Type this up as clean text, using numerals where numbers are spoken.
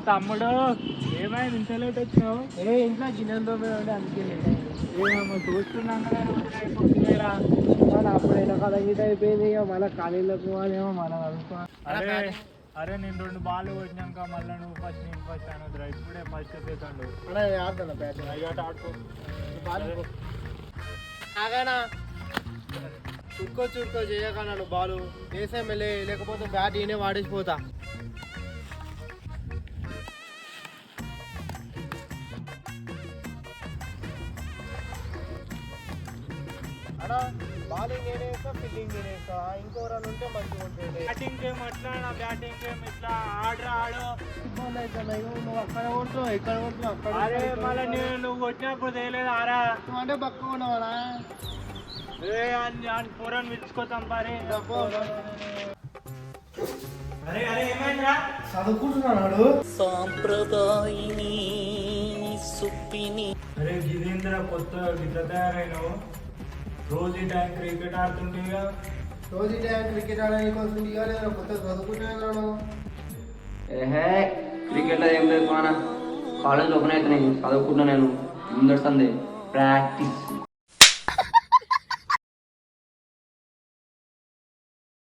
తమ్ముడు ఏమైంది ఇంత లేట్ వచ్చినావు? ఇంట్లో గిన్నెలతో ఉండే అందుకే ఏమో చూస్తున్నాం కదా అప్పుడైనా కదా హీట్ అయిపోయింది. ఇక మళ్ళీ ఖాళీలో పోవాలేమో మనం అనుకోవాలి. అరే నేను 2 బాల్ కొట్టినాక మళ్ళీ నువ్వు ఫస్ట్ నేను ఫస్ట్ అనొద్దురా. ఇప్పుడే ఫస్ట్ చేసాడు ఆడుతున్నా బ్యాట్ అయ్యాట ఆడుకో. నాగానా చుట్టుకో చేయకన్నా నువ్వు బాలు వేసే మెల్లే, లేకపోతే బ్యాట్ ఈయనే వాడేసిపోతా. అన్నా బాలింగ్ ఏనేస్తా, ఫీల్డింగ్ ఏనేస్తా, ఇంకో రన్ ఉంటే మంచిగా ఉంటుంది. బ్యాటింగ్ గేమ్ అట్లా, బ్యాటింగ్ గేమ్ ఇట్లా ఆడు ఇబ్బంది అవుతున్నాయి. నువ్వు అక్కడ కొడుతున్నావు, ఇక్కడ కొడుతున్నావు, అక్కడ. అరే మళ్ళీ నువ్వు కొట్టినప్పుడు తెలియదు ఆరా. నువ్వు అంటే పక్క ఉన్నావాడా? పూరని పిలుచుకోతాం పరే. అరే అరే ఏమైందిరా? చదువుకుంటున్నాడు. సాంప్రదాయిని సుప్పిని. అరే గిరీంద్ర కొత్త గిట్ల తయారైనావు. రోజు ఈ టైం క్రికెట్ ఆడుతుంటేగా. రోజు ఈ టైం క్రికెట్ ఆడడానికి లేదా కొత్త చదువుకుంటున్నాను. క్రికెట్లో ఏం లేదు మన కాలేజ్ ఓపెన్ అవుతున్నాయి, చదువుకుంటున్నా నేను. ముందడుతుంది ప్రాక్టీస్.